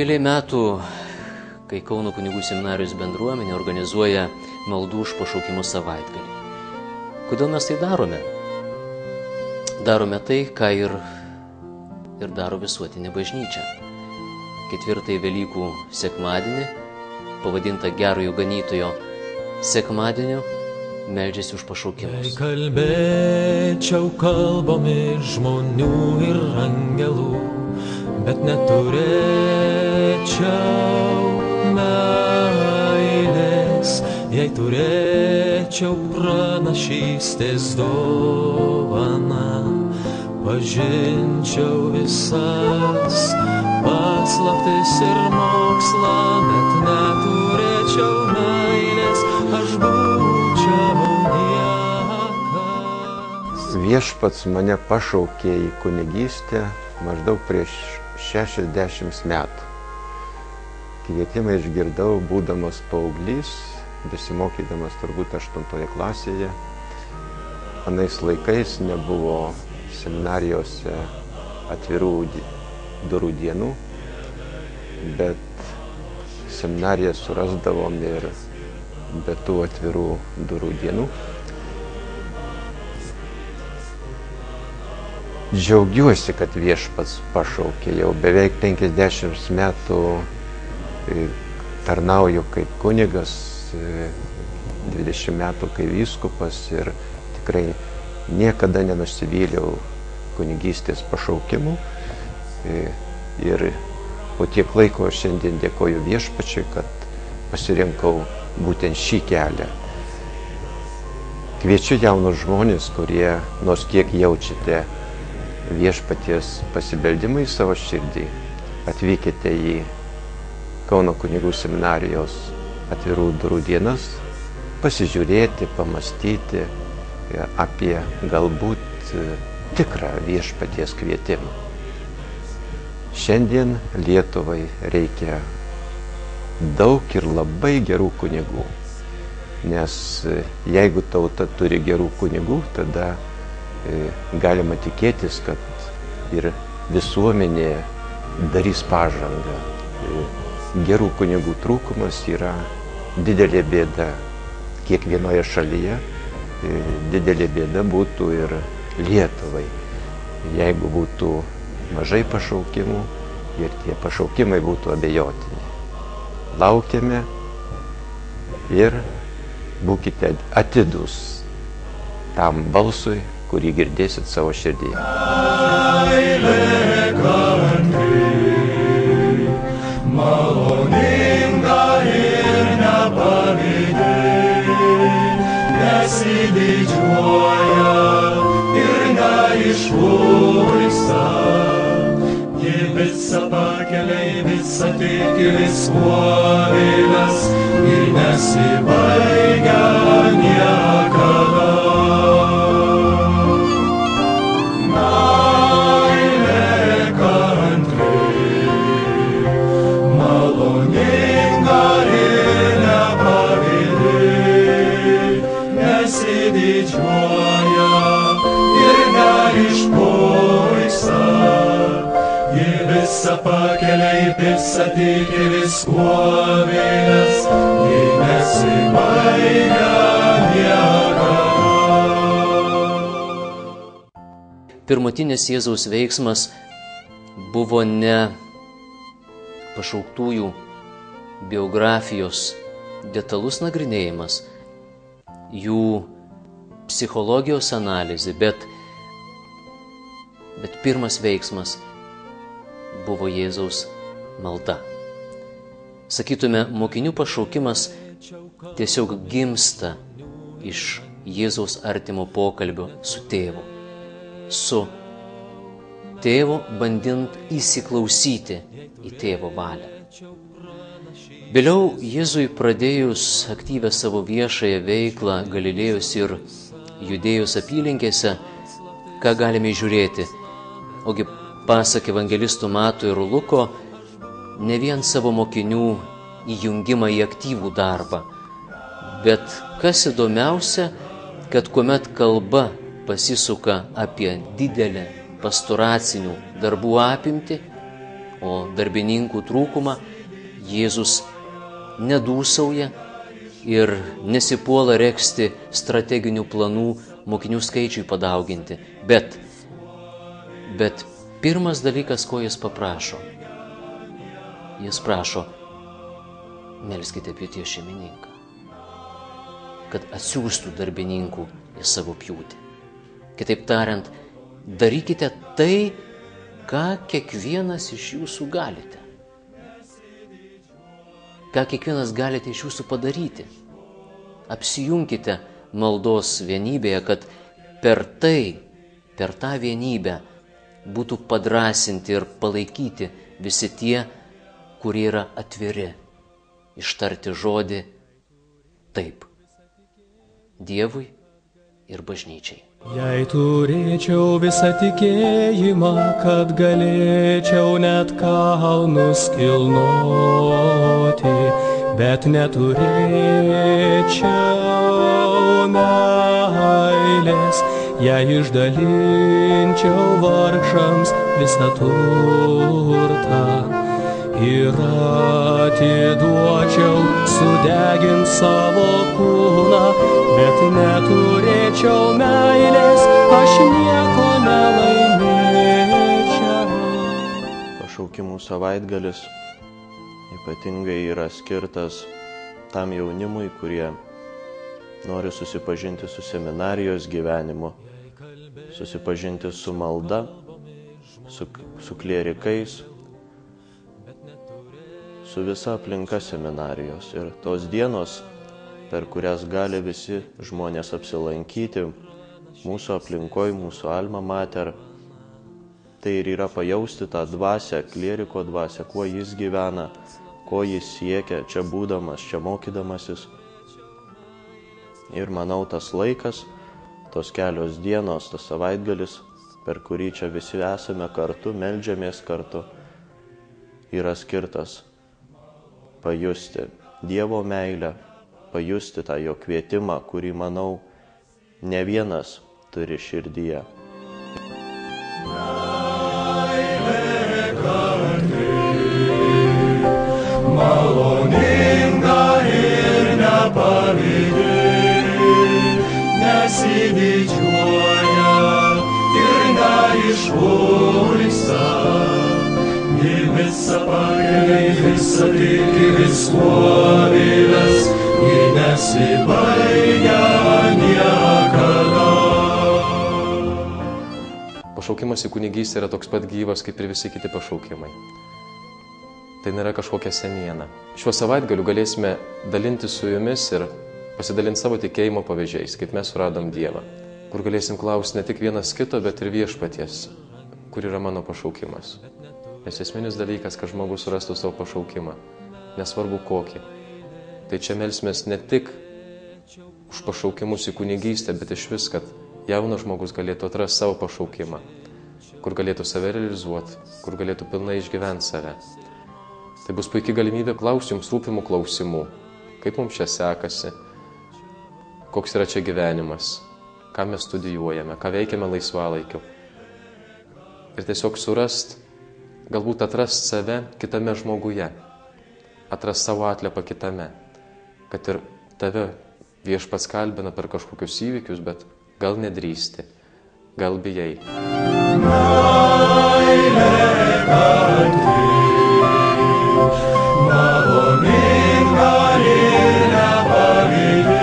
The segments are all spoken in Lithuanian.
eilė metų, kai Kauno kunigų seminarijos bendruomenė organizuoja maldų už pašaukimus savaitgalį. Kodėl mes tai darome? Darome tai, ką ir daro visuotinė bažnyčia. 4 Velykų sekmadienį, pavadintą Gerojo Ganytojo sekmadieniu, meldžiasi už pašaukimus. Kalbėčiau kalbomis žmonių ir angelų, bet neturėčiau meilės, jei turėčiau pranašystės dovaną, pažinčiau visas paslaptis ir mokslą, bet neturėčiau meilės, aš būčiau niekas. Viešpats mane pašaukė į kunigystę maždaug prieš 60 metų. Kvietimą išgirdau, būdamas paauglys, besimokydamas turbūt 8 klasėje. Anais laikais nebuvo seminarijose atvirų durų dienų, bet seminariją surasdavom ir be tų atvirų durų dienų. Džiaugiuosi, kad viešpats pašaukė. Jau beveik 50 metų tarnauju kaip kunigas, 20 metų kaip vyskupas ir tikrai niekada nenusivyliau kunigystės pašaukimu. Ir po tiek laiko šiandien dėkoju viešpačiui, kad pasirinkau būtent šį kelią. Kviečiu jaunus žmonės, kurie nors kiek jaučiate viešpaties pasibeldimą į savo širdį, atvykite į Kauno kunigų seminarijos atvirų durų dienas, pasižiūrėti, pamastyti apie galbūt tikrą viešpaties kvietimą. Šiandien Lietuvai reikia daug ir labai gerų kunigų, nes jeigu tauta turi gerų kunigų, tada galima tikėtis, kad ir visuomenė darys pažangą. Gerų kunigų trūkumas yra didelė bėda kiekvienoje šalyje, didelė bėda būtų ir Lietuvai, jeigu būtų mažai pašaukimų ir tie pašaukimai būtų abejotini. Laukiame ir būkite atidūs tam balsui, kurį girdėsit savo širdyje. Maloninga ir nepavydi, nesididžiuoja ir neišpuiksta. Ji visą pakelia, visą tiki, viskuo vėlias ir nesibaigia niekada. Pakelia, visą tiki, viskuo vėlias, jei nesibaigia niekada. Pirmutinis Jėzaus veiksmas buvo ne pašauktųjų biografijos detalus nagrinėjimas, jų psichologijos analizė, bet pirmas veiksmas buvo Jėzaus malda. Sakytume, mokinių pašaukimas tiesiog gimsta iš Jėzaus artimo pokalbio su tėvu. Su tėvu bandint įsiklausyti į tėvo valią. Vėliau Jėzui pradėjus aktyvę savo viešąją veiklą Galilėjos ir Judėjos apylinkėse, ką galime žiūrėti, ogi pasak evangelistų Mato ir Luko, ne vien savo mokinių įjungimą į aktyvų darbą, bet kas įdomiausia, kad kuomet kalba pasisuka apie didelę pastoracinių darbų apimtį, o o darbininkų trūkumą, Jėzus nedūsauja ir nesipuola regzti strateginių planų mokinių skaičiui padauginti. Bet pirmas dalykas, ko jis paprašo, jis prašo, melskite pjūties šeimininką, kad atsiųstų darbininkų į savo pjūtį. Kitaip tariant, darykite tai, ką kiekvienas iš jūsų galite. Ką kiekvienas galite iš jūsų padaryti. Apsijunkite maldos vienybėje, kad per tą vienybę būtų padrąsinti ir palaikyti visi tie, kurie yra atviri, ištarti žodį taip Dievui ir bažnyčiai. Jei turėčiau visą tikėjimą, kad galėčiau net kalnus kilnoti, bet neturėčiau meilės, jei išdalinčiau vargšams visą turtą ir atiduočiau sudegint savo kūną, bet neturėčiau meilės, aš nieko nelaimėčiau. Pašaukimų savaitgalis ypatingai yra skirtas tam jaunimui, kurie nori susipažinti su seminarijos gyvenimu, susipažinti su malda, su klierikais, su visa aplinka seminarijos. Ir tos dienos, per kurias gali visi žmonės apsilankyti mūsų aplinkoj, mūsų alma mater, tai ir yra pajausti tą dvasią, klieriko dvasią, kuo jis gyvena, ko jis siekia, čia būdamas, čia mokydamasis. Ir manau, tas laikas, tos kelios dienos, tas savaitgalis, per kurį čia visi esame kartu, meldžiamės kartu, yra skirtas pajusti Dievo meilę, pajusti tą jo kvietimą, kurį, manau, ne vienas turi širdyje. Maloninga ir nepavydi, nesididžiuoja ir neišpuiksta. Ji visą pakelia, visą tiki, viskuo vėlės, ji nesibaigia niekada. Pašaukimas į kunigystę yra toks pat gyvas, kaip ir visi kiti pašaukimai. Tai nėra kažkokia seniena. Šiuo savaitgaliu galėsime dalinti su jumis ir pasidalinti savo tikėjimo pavyzdžiais, kaip mes suradom Dievą, kur galėsim klausti ne tik vienas kito, bet ir viešpaties, kur yra mano pašaukimas. Nes esminis dalykas, kad žmogus surastų savo pašaukimą, nesvarbu kokį. Tai čia melsimės ne tik už pašaukimus į kunigystę, bet iš vis, kad jaunas žmogus galėtų atrasti savo pašaukimą, kur galėtų save realizuoti, kur galėtų pilnai išgyventi save. Tai bus puikia galimybė klausti jums rūpimų klausimų, kaip mums čia sekasi, koks yra čia gyvenimas, ką mes studijuojame, ką veikiame laisvalaikiu. Ir tiesiog surast, galbūt atrast save kitame žmoguje, atrast savo atliepą kitame, kad ir tave viešpats kalbina per kažkokius įvykius, bet gal nedrįsti, gal bijai. Maloninga ir nepavydi,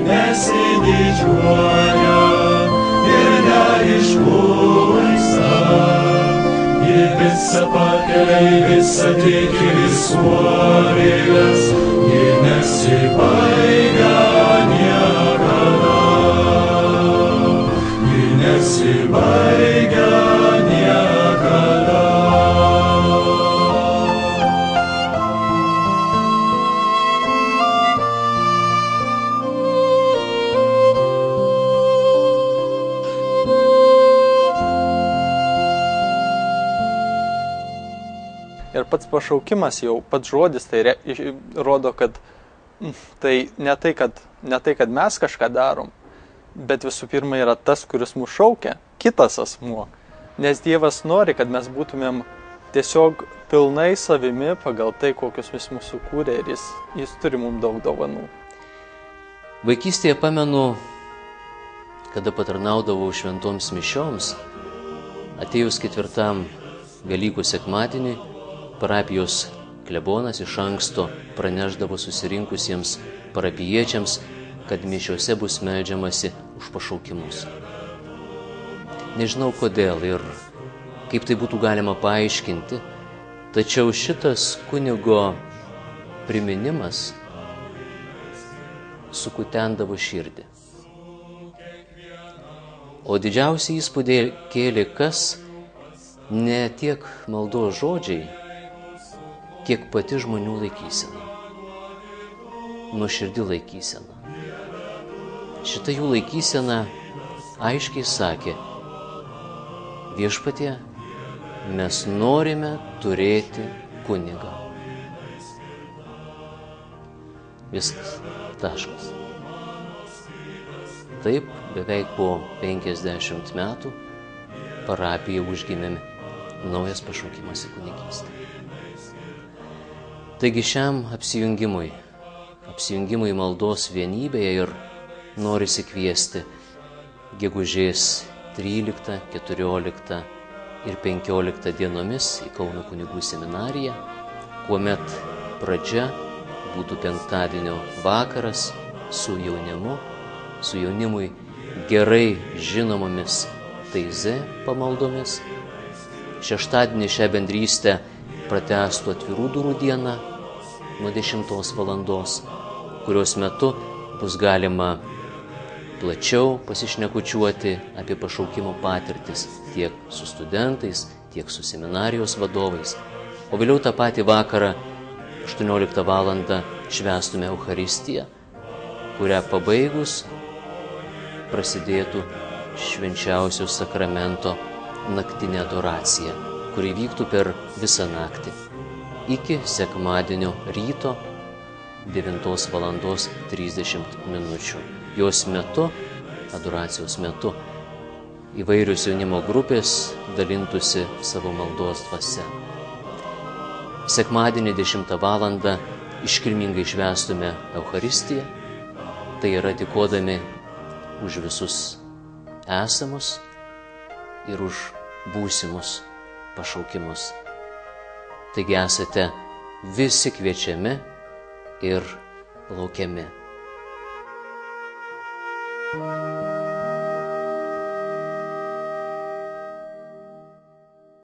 nesididžiuoja ir neišpuiksta. Ji visą pakelia, visą tiki, viskuo vėlės, ji nesibaigia niekada. Ji nesibaigia niekada. Ir pats pašaukimas jau, pats žodis, tai rodo, kad tai ne tai, kad mes kažką darom, bet visų pirma yra tas, kuris mus šaukia, kitas asmuo. Nes Dievas nori, kad mes būtumėm tiesiog pilnai savimi pagal tai, kokius vis mūsų kūrė ir jis turi mums daug dovanų. Vaikystėje pamenu, kada patarnaudavau šventoms mišioms, atėjus 4 Velykų sekmadieniui, parapijos klebonas iš anksto praneždavo susirinkusiems parapijiečiams, kad mišiose bus meldžiamasi už pašaukimus. Nežinau kodėl ir kaip tai būtų galima paaiškinti, tačiau šitas kunigo priminimas sukutendavo širdį. O didžiausią įspūdį kėlė kas? Ne tiek maldos žodžiai, kiek pati žmonių laikysena. Nuoširdi laikysena. Šita jų laikysena aiškiai sakė: Viešpatie, mes norime turėti kunigą. Viskas. Taškas. Taip, beveik po 50 metų parapijoje užgimė naujas pašaukimas į kunigystę. Taigi šiam apsijungimui maldos vienybėje ir norisi kviesti gegužės 13, 14 ir 15 dienomis į Kauno kunigų seminariją, kuomet pradžia būtų penktadienio vakaras su jaunimui gerai žinomomis taize pamaldomis. Šeštadienį šią bendrystę pratęstų atvirų durų diena nuo 10 valandos, kurios metu bus galima plačiau pasišnekučiuoti apie pašaukimo patirtis tiek su studentais, tiek su seminarijos vadovais. O vėliau tą patį vakarą 18 valandą švęstume Eucharistiją, kurią pabaigus prasidėtų švenčiausio sakramento naktinė adoracija, kuri vyktų per visą naktį iki sekmadienio ryto 9:30 minučių. Jos metu, adoracijos metu, įvairios jaunimo grupės dalintųsi savo maldos dvasia. Sekmadienį 10 valandą iškilmingai švęstume Eucharistiją, tai yra dėkodami už visus esamus ir už būsimus pašaukimus. Taigi esate visi kviečiami ir laukiami.